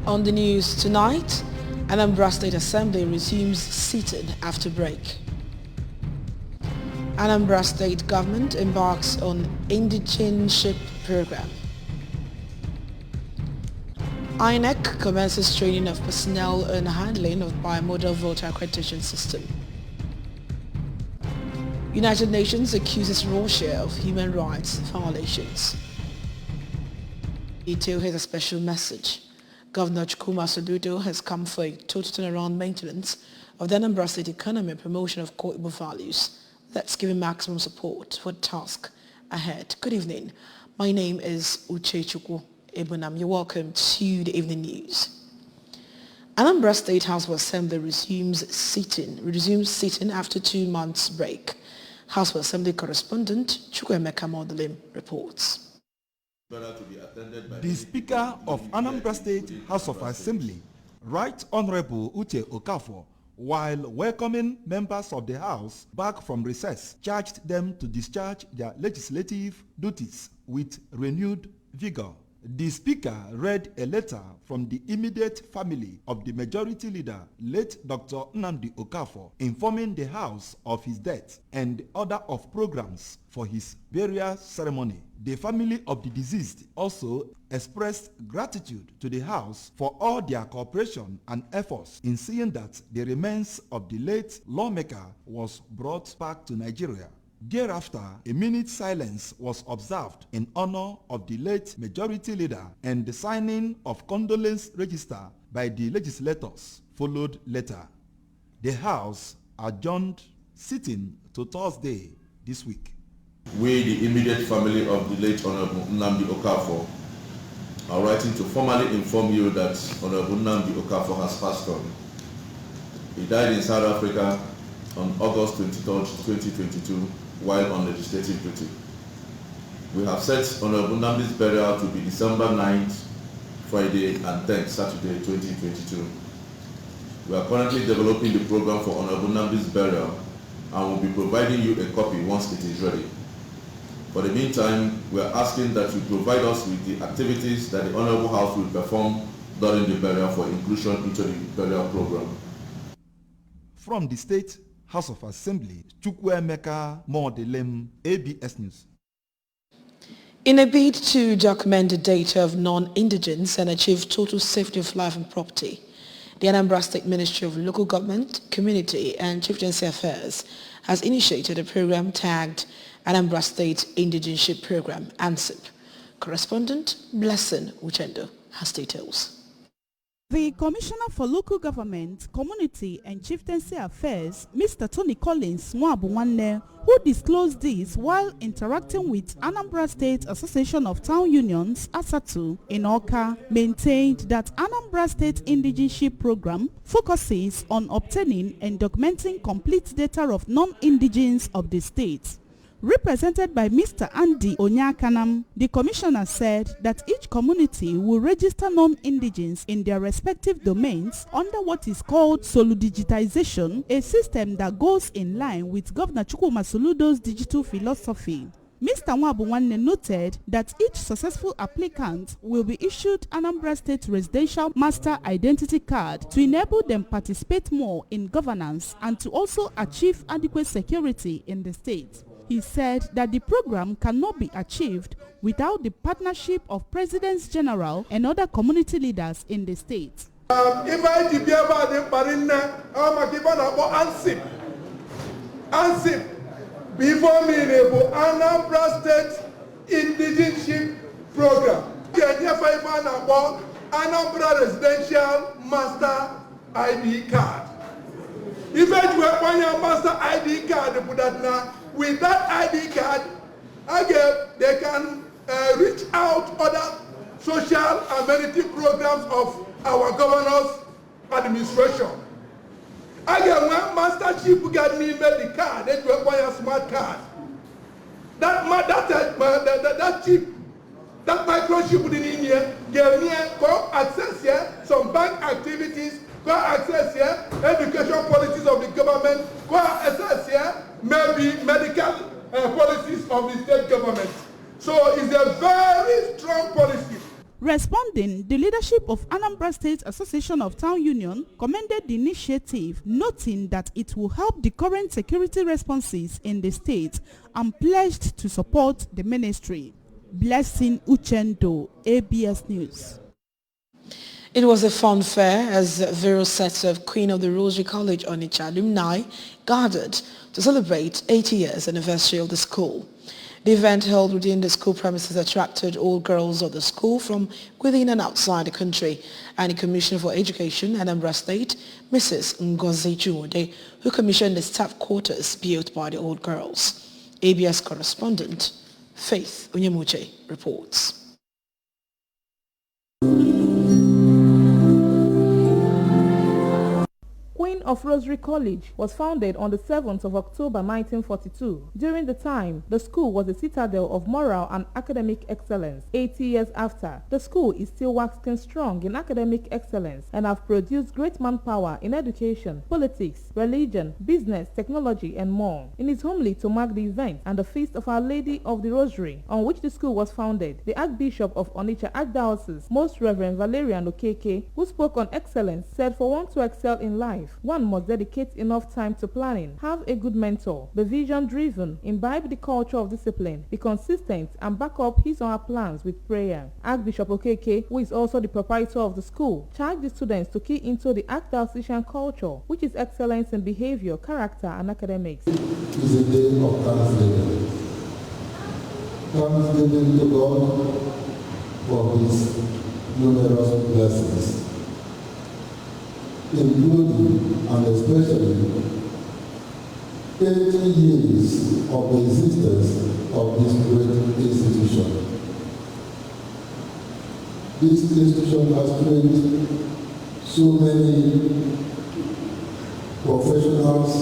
On the news tonight, Anambra State Assembly resumes sitting after break. Anambra State government embarks on indigenship program. INEC commences training of personnel and handling of bimodal voter accreditation system. United Nations accuses Russia of human rights violations. Ito has a special message. Governor Chukwuma Soludo has come for a total turnaround maintenance of the Anambra State economy and promotion of core Igbo values. Let's give him maximum support for the task ahead. Good evening. My name is Uche Chukwu Ebunam. You're welcome to the evening news. Anambra State House of Assembly resumes sitting after 2 months break. House of Assembly correspondent Chukwuemeka Modelim reports. The Speaker of Anambra State House of Assembly, Right Honorable Uche Okafor, while welcoming members of the House back from recess, charged them to discharge their legislative duties with renewed vigor. The Speaker read a letter from the immediate family of the Majority Leader, late Dr. Nnamdi Okafor, informing the House of his death and order of programs for his burial ceremony. The family of the deceased also expressed gratitude to the House for all their cooperation and efforts in seeing that the remains of the late lawmaker was brought back to Nigeria. Thereafter, a minute's silence was observed in honor of the late Majority Leader, and the signing of condolence register by the legislators followed later. The House adjourned sitting to Thursday this week. We, the immediate family of the late Honorable Nnamdi Okafor, are writing to formally inform you that Honorable Nnamdi Okafor has passed on. He died in South Africa on August 23, 2022, while on legislative duty. We have set Honorable Nnamdi's burial to be December 9th, Friday, and 10th, Saturday, 2022. We are currently developing the program for Honorable Nnamdi's burial and will be providing you a copy once it is ready. For the meantime, we are asking that you provide us with the activities that the Honorable House will perform during the burial for inclusion into the burial program. From the State House of Assembly, Chukwuemeka Modelim, ABS News. In a bid to document the data of non-indigents and achieve total safety of life and property, the Anambra State Ministry of Local Government, Community and Chieftaincy Affairs has initiated a program tagged Anambra State Indigenship Program, ANSIP. Correspondent Blessing Uchendo has details. The Commissioner for Local Government, Community and Chieftaincy Affairs, Mr. Tony Collins Nwabuwanne, who disclosed this while interacting with Anambra State Association of Town Unions, ASATU, in Awka, maintained that Anambra State Indigenship Program focuses on obtaining and documenting complete data of non-indigents of the state. Represented by Mr. Andy Onyakanam, the commissioner said that each community will register non-indigents in their respective domains under what is called Solu Digitization, a system that goes in line with Governor Chukwuma Soludo's digital philosophy. Mr. Nwabuwanne noted that each successful applicant will be issued Anambra State Residential Master Identity Card to enable them participate more in governance and to also achieve adequate security in the state. He said that the program cannot be achieved without the partnership of Presidents General and other community leaders in the state. ANSIP before me Anambra State Indigenship Program. Anambra Residential Master ID Card. If you have a master ID card, with that ID card, again, they can reach out other social amenity programs of our governor's administration. Again, when Master Chief got me made the card, they require a smart card. That chip, that microchip in India, gave me go access here, some bank activities, go access here, education policies of the government, go access here, maybe medical policies of the state government. So it's a very strong policy. Responding, the leadership of Anambra State Association of Town Union commended the initiative, noting that it will help the current security responses in the state and pledged to support the ministry. Blessing Uchendo, ABS News. It was a fun fair as various sets of Queen of the Rosary College Onitsha alumni gathered to celebrate 80 years anniversary of the school. The event held within the school premises attracted all girls of the school from within and outside the country, and the Commissioner for Education, Anambra State, Mrs. Ngozi Chuode, who commissioned the staff quarters built by the old girls. ABS correspondent Faith Onyemuche reports. Queen of Rosary College was founded on the 7th of October 1942. During the time, the school was a citadel of moral and academic excellence. 80 years after, the school is still waxing strong in academic excellence and have produced great manpower in education, politics, religion, business, technology, and more. In his homily to mark the event and the feast of Our Lady of the Rosary, on which the school was founded, the Archbishop of Onitsha Archdiocese, Most Reverend Valerian Okeke, who spoke on excellence, said for one to excel in life, one must dedicate enough time to planning, have a good mentor, be vision-driven, imbibe the culture of discipline, be consistent, and back up his or her plans with prayer. Archbishop Okeke, who is also the proprietor of the school, charged the students to key into the Archdiocesan culture, which is excellence in behavior, character, and academics. It is a day of thanksgiving. Thanksgiving to God for His numerous blessings, including and especially 80 years of the existence of this great institution. This institution has trained so many professionals,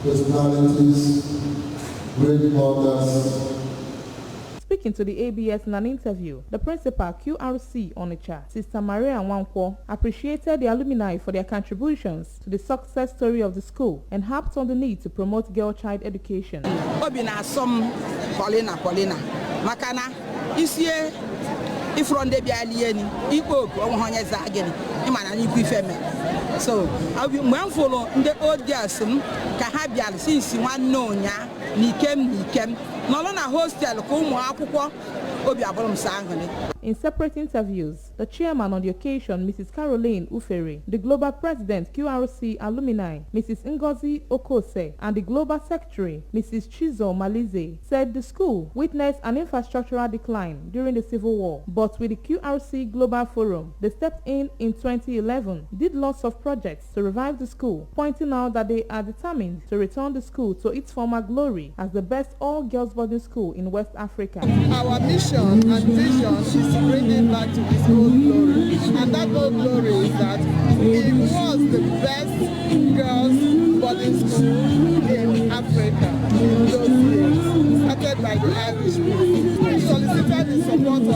personalities, great mothers. Speaking to the ABS in an interview, the principal QRC Onitsha, Sister Maria Nwankwo, appreciated the alumni for their contributions to the success story of the school and harped on the need to promote girl-child education. Obina som Paulina makana isie ifronde bialieni ipo onhonya zageni imana ni kwifeme so abi mwanfolo nde old girls ka ha bial since wan no nya nikem no na hostel ko mu akwụkwọ obi abolom sangane. In separate interviews, the chairman on the occasion, Mrs. Caroline Ufere, the global president QRC alumni, Mrs. Ngozi Okose, and the global secretary, Mrs. Chizo Malize, said the school witnessed an infrastructural decline during the Civil War, but with the QRC Global Forum, they stepped in 2011, did lots of projects to revive the school, pointing out that they are determined to return the school to its former glory as the best all-girls boarding school in West Africa. Our mission and vision is bringing back to its old glory, and that old glory is that it was the best girls boarding school in Africa in those years, started by the Irish people. We solicited the support of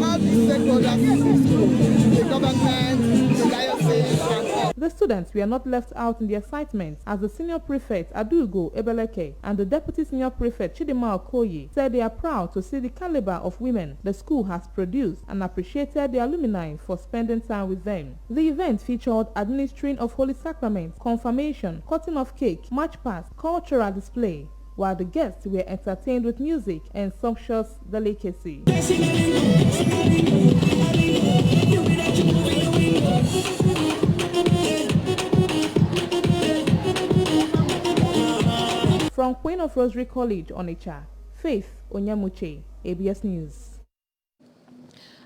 all the stakeholders in the school, the government, the diocese, and all. The students were not left out in the excitement as the senior prefect Adugo Ebeleke and the deputy senior prefect Chidima Okoye said they are proud to see the caliber of women the school has produced and appreciated the alumni for spending time with them. The event featured administering of Holy Sacrament, confirmation, cutting of cake, march past, cultural display, while the guests were entertained with music and sumptuous delicacy. From Queen of Rosary College, Onitsha, Faith Onyemuche, ABS News.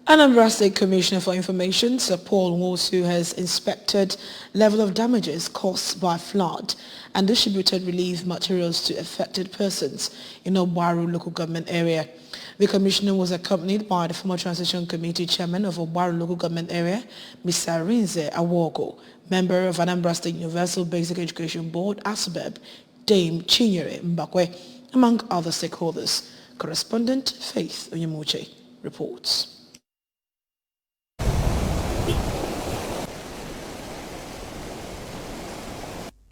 Anambra State Commissioner for Information, Sir Paul Nwosu, has inspected level of damages caused by flood and distributed relief materials to affected persons in Obaru local government area. The commissioner was accompanied by the former Transition Committee Chairman of Obaru local government area, Mr. Rinze Awogo, member of Anambra State Universal Basic Education Board, ASBEB, Dame Chinyere Mbakwe, among other stakeholders. Correspondent Faith Onyemuche reports.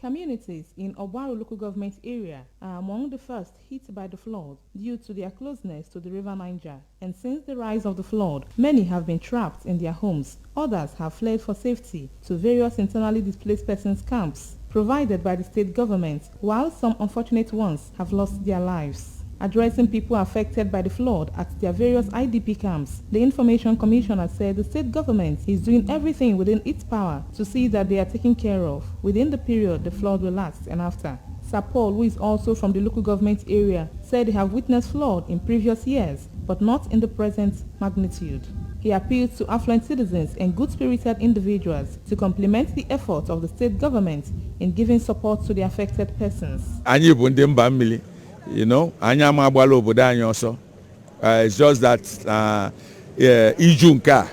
Communities in Obaru local government area are among the first hit by the flood due to their closeness to the river Niger. And since the rise of the flood, many have been trapped in their homes. Others have fled for safety to various internally displaced persons camps provided by the state government, while some unfortunate ones have lost their lives. Addressing people affected by the flood at their various IDP camps, the Information Commissioner said the state government is doing everything within its power to see that they are taken care of within the period the flood will last and after. Sir Paul, who is also from the local government area, said they have witnessed flood in previous years, but not in the present magnitude. He appealed to affluent citizens and good-spirited individuals to complement the efforts of the state government in giving support to the affected persons. You know, anya magbalo obodo anyị ọsọ. It's just that iju nka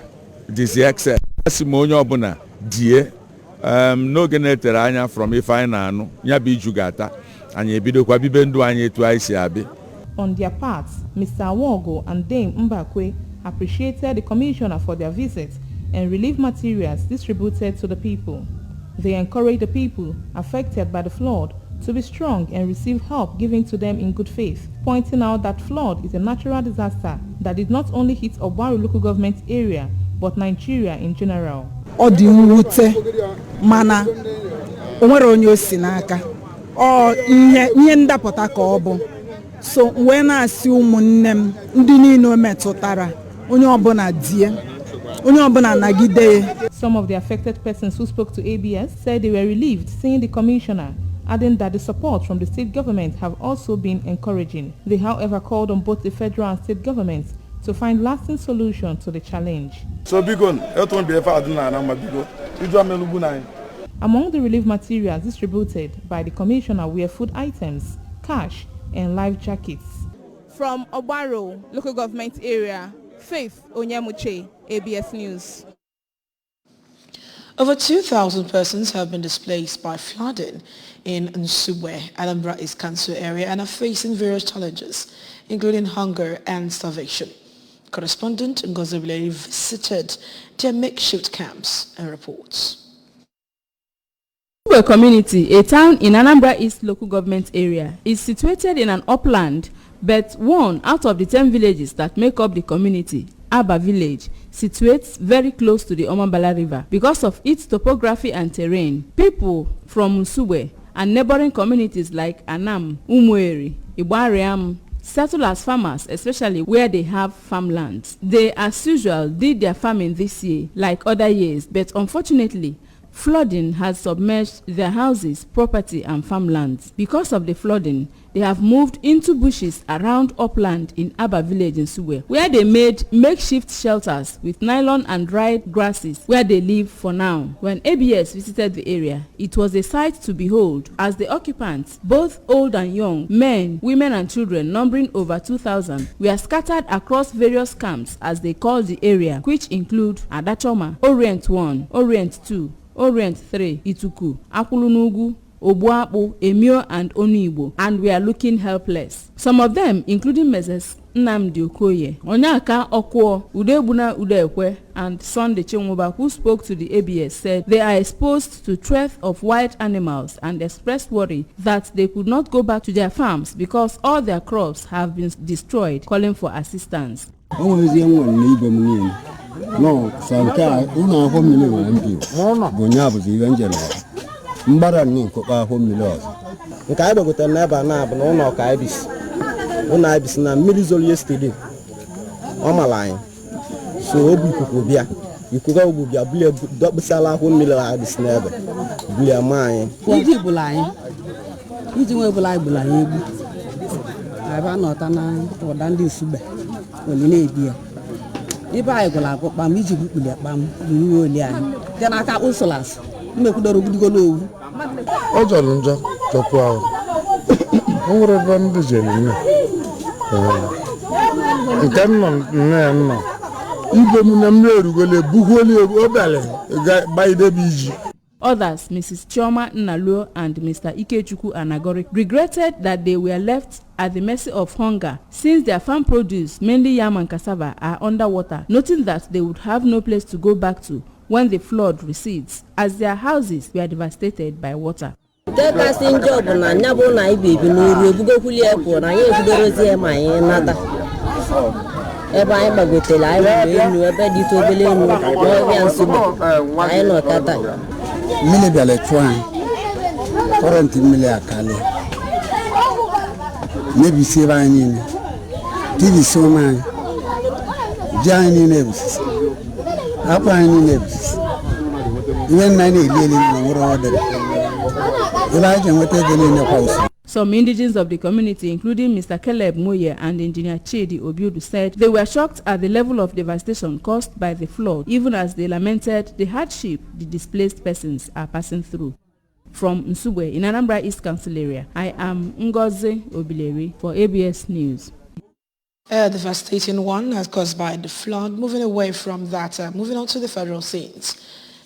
this excess. Asimo onye ọbụla die n'oge na-etere anya from ife anyị na-anụ nya bụ iju gata anyị ebidokwa bibe ndụ anyị etu anyị si abi. On their parts, Mr. Awogo and Dame Mbakwe appreciated the commissioner for their visit and relief materials distributed to the people. They encouraged the people affected by the flood to be strong and receive help given to them in good faith, pointing out that flood is a natural disaster that did not only hit Obaru local government area, but Nigeria in general. Ọ dị mwute mana onwere onye osi n'aka. Ọ ihe ndapụta ka ọ bụ. So wee na-asị ụmụnne m ndị niile o metụtara onye ọbụla die. Onye ọbụla nagide. Some of the affected persons who spoke to ABS said they were relieved seeing the commissioner, adding that the support from the state government have also been encouraging. They, however, called on both the federal and state governments to find lasting solution to the challenge. Among the relief materials distributed by the commissioner were food items, cash, and life jackets. From Obaro, local government area, Faith Onyemuche, ABS News. Over 2,000 persons have been displaced by flooding in Nsugbe, Anambra East Council area, and are facing various challenges, including hunger and starvation. Correspondent Ngozi Bilei visited their makeshift camps and reports. Nsugbe community, a town in Anambra East local government area, is situated in an upland, but one out of the 10 villages that make up the community, Aba village, situates very close to the Omambala River. Because of its topography and terrain, people from Nsugbe and neighboring communities like Anam, Umueri, Igbariam settle as farmers, especially where they have farmlands. They, as usual, did their farming this year like other years, but unfortunately, flooding has submerged their houses, property and farmlands. Because of the flooding, they have moved into bushes around upland in Aba village in Nsugbe, where they made makeshift shelters with nylon and dried grasses where they live for now. When ABS visited the area, it was a sight to behold as the occupants, both old and young, men, women and children numbering over 2,000, were scattered across various camps as they call the area, which include Adachoma, Orient 1, Orient 2, Orient 3, Ituku, Akulunugu, Obuapu, Emio and Onigbo, and we are looking helpless. Some of them, including Mrs. Nnamdi Okoye, Onyaka Okwo, Udebuna Udekwe, and Sunday Chenwoba, who spoke to the ABS, said they are exposed to threat of wild animals and expressed worry that they could not go back to their farms because all their crops have been destroyed, calling for assistance. No, Sanka, una home million, Bonabus, eventually. Mbara ni kwa home million. Nkaiba kutanaba na abno kaibis. Una ibis na milizol yesterday. Omaline. So obu kukubia. Ikuga obubia bule dobsala home million ibis nebe. Bule mai. Iji bulai. Iji we bulai bulai. Aba nota na odandi Nsugbe. Oline ebia. Iba ay gola ko pam iji bule pam ni oli an. Tena ka usulas. Mmekudoro gudigo no. Ojo njo topu ahụ. Onwere ebe ndị jere nne. Nke nọ. Igwe m na mmiri erugole bugoli obele gbaide biji. Others, Mrs. Chioma Nnaluo and Mr. Ikechukwu Anagori, regretted that they were left at the mercy of hunger since their farm produce, mainly yam and cassava, are underwater, noting that they would have no place to go back to when the flood recedes, as their houses were devastated by water. nke kasị njọ bụ na nya bụ na anyị bebi n'oru ebugokwuli ekwo na anyị ebidorozie ma anyị nata ebe anyị gbagotere anyị mgbe enu ebe dị obele enu n'ọbịa nsogbu anyị nọkata mmiri bịara chụọ anyị kọrọntị mmiri akali mebisi ebe anyị niile tibisi ụmụ anyị ji anyị niile ebusisi akwa anyị niile ebusisi ihe nna anyị na-eli na nwere ọdịrị ebe anyị ji enweta ego niile kwa usoro. Some indigenes of the community, including Mr. Caleb Moye and Engineer Chidi Obiudu, said they were shocked at the level of devastation caused by the flood, even as they lamented the hardship the displaced persons are passing through. From Nsugbe in Anambra East Council area, I am Ngozi Obileri for ABS News. A devastating one as caused by the flood. Moving away from that, moving on to the federal scenes.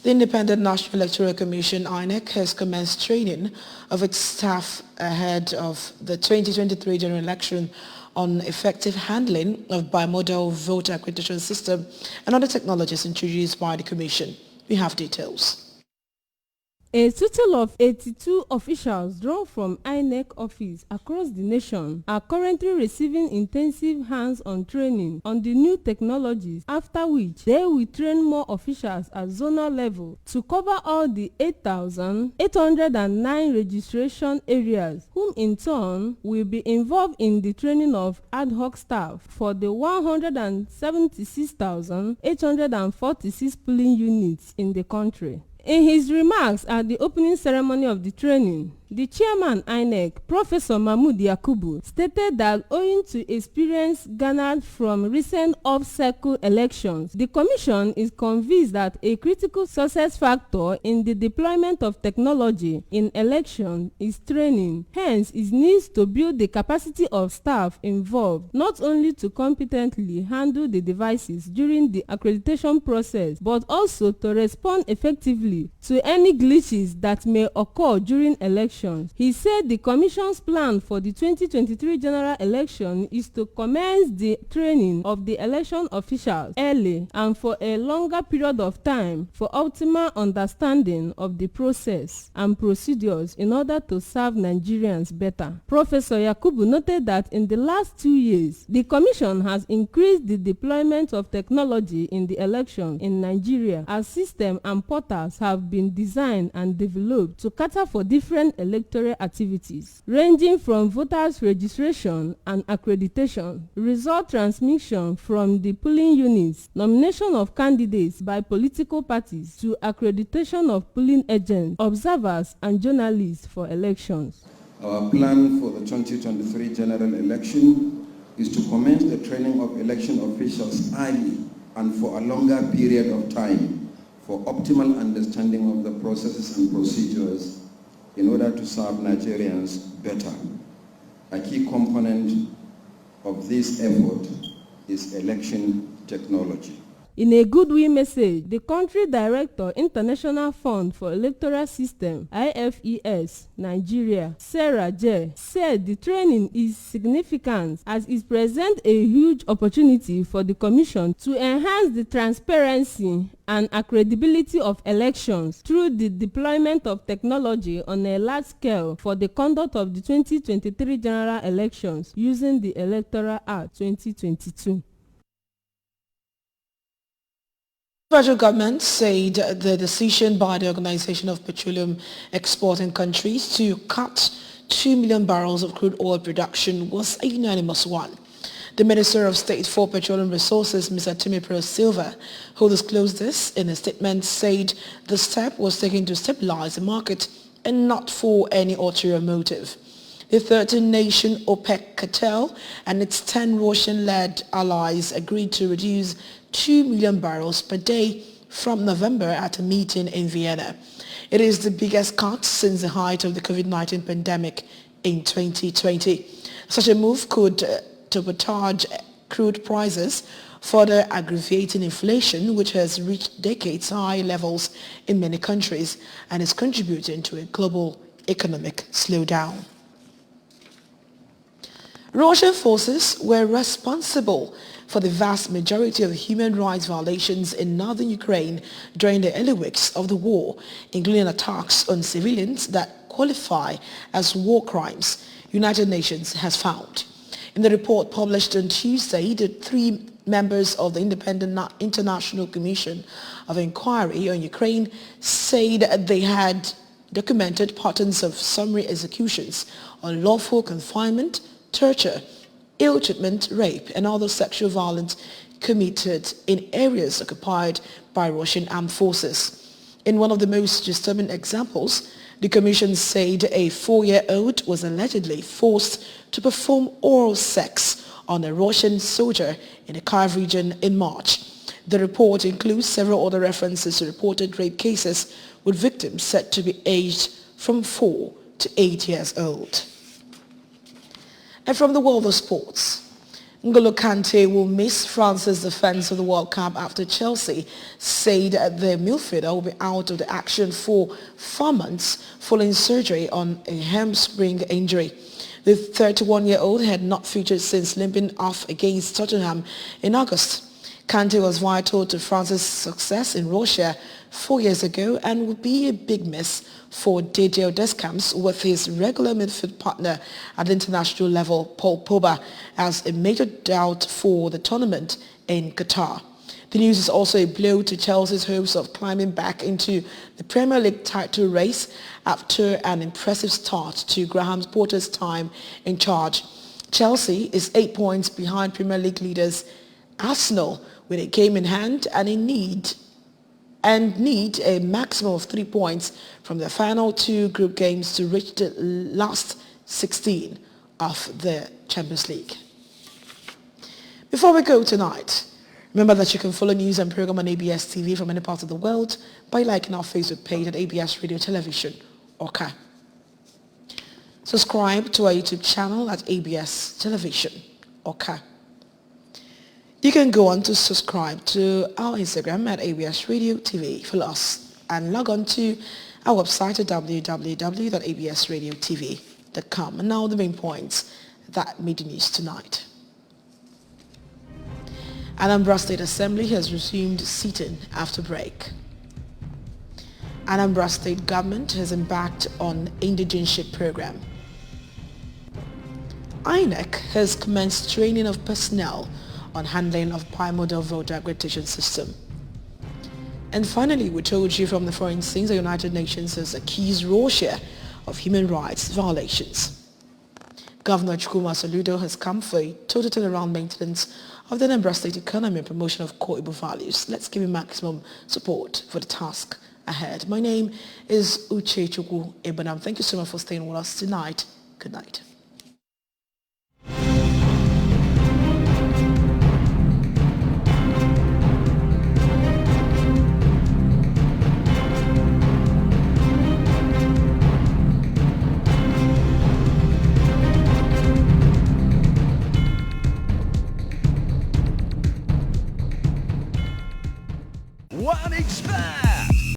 The Independent National Electoral Commission, INEC, has commenced training of its staff ahead of the 2023 general election on effective handling of bimodal voter accreditation system and other technologies introduced by the Commission. We have details. A total of 82 officials drawn from INEC office across the nation are currently receiving intensive hands-on training on the new technologies, after which they will train more officials at zonal level to cover all the 8,809 registration areas, whom in turn will be involved in the training of ad hoc staff for the 176,846 polling units in the country. In his remarks at the opening ceremony of the training, the chairman INEC, Professor Mahmood Yakubu, stated that owing to experience garnered from recent off-cycle elections, the Commission is convinced that a critical success factor in the deployment of technology in election is training. Hence, it needs to build the capacity of staff involved, not only to competently handle the devices during the accreditation process, but also to respond effectively to any glitches that may occur during elections. He said the Commission's plan for the 2023 general election is to commence the training of the election officials early and for a longer period of time for optimal understanding of the process and procedures in order to serve Nigerians better. Professor Yakubu noted that in the last 2 years, the Commission has increased the deployment of technology in the election in Nigeria as systems and portals have been designed and developed to cater for different electoral activities, ranging from voters registration and accreditation, result transmission from the polling units, nomination of candidates by political parties, to accreditation of polling agents, observers, and journalists for elections. Our plan for the 2023 general election is to commence the training of election officials early and for a longer period of time for optimal understanding of the processes and procedures in order to serve Nigerians better. A key component of this effort is election technology. In a goodwill message, the country director, International Fund for Electoral System, IFES, Nigeria, Sarah J., said the training is significant as it presents a huge opportunity for the Commission to enhance the transparency and credibility of elections through the deployment of technology on a large scale for the conduct of the 2023 general elections using the Electoral Act 2022. The federal government said the decision by the Organization of Petroleum Exporting Countries to cut 2 million barrels of crude oil production was a unanimous one. The Minister of State for Petroleum Resources, Mr. Timothy Silva, who disclosed this in a statement, said the step was taken to stabilize the market and not for any ulterior motive. The 13-nation OPEC cartel and its 10 Russian-led allies agreed to reduce 2 million barrels per day from November at a meeting in Vienna. It is the biggest cut since the height of the COVID-19 pandemic in 2020. Such a move could turbocharge crude prices, further aggravating inflation, which has reached decades-high levels in many countries and is contributing to a global economic slowdown. Russian forces were responsible for the vast majority of human rights violations in northern Ukraine during the early weeks of the war, including attacks on civilians that qualify as war crimes, United Nations has found. In the report published on Tuesday, the 3 members of the Independent International Commission of Inquiry on Ukraine said they had documented patterns of summary executions, unlawful confinement, torture, ill treatment, rape, and other sexual violence committed in areas occupied by Russian armed forces. In one of the most disturbing examples, the Commission said a 4-year-old was allegedly forced to perform oral sex on a Russian soldier in the Kyiv region in March. The report includes several other references to reported rape cases with victims said to be aged from 4 to 8 years old. And from the world of sports, N'Golo Kante will miss France's defense of the World Cup after Chelsea said the midfielder will be out of the action for 4 months following surgery on a hamstring injury. The 31-year-old had not featured since limping off against Tottenham in August. Kante was vital to France's success in Russia 4 years ago and would be a big miss for Didier Deschamps, with his regular midfield partner at the international level, Paul Pogba, as a major doubt for the tournament in Qatar. The news is also a blow to Chelsea's hopes of climbing back into the Premier League title race after an impressive start to Graham Potter's time in charge. Chelsea is 8 points behind Premier League leaders Arsenal with a game in hand and need a maximum of 3 points from the final 2 group games to reach the last 16 of the Champions League. Before we go tonight, remember that you can follow news and program on ABS TV from any part of the world by liking our Facebook page at ABS Radio Television, OKA. Subscribe to our YouTube channel at ABS Television, OKA. You can go on to subscribe to our Instagram at ABS Radio TV. Follow us and log on to our website at www.absradiotv.com. And now the main points that made the news tonight. Anambra State Assembly has resumed sitting after break. Anambra State government has embarked on indigenship program. INEC has commenced training of personnel on handling of bimodal voter accreditation system. And finally, we told you from the foreign scenes, the United Nations has accused Russia of human rights violations. Governor Chukwuma Soludo has come for a total turnaround maintenance of the Anambra State economy and promotion of core Igbo values. Let's give him maximum support for the task ahead. My name is Uche Chukwu Ebenam. Thank you so much for staying with us tonight. Good night.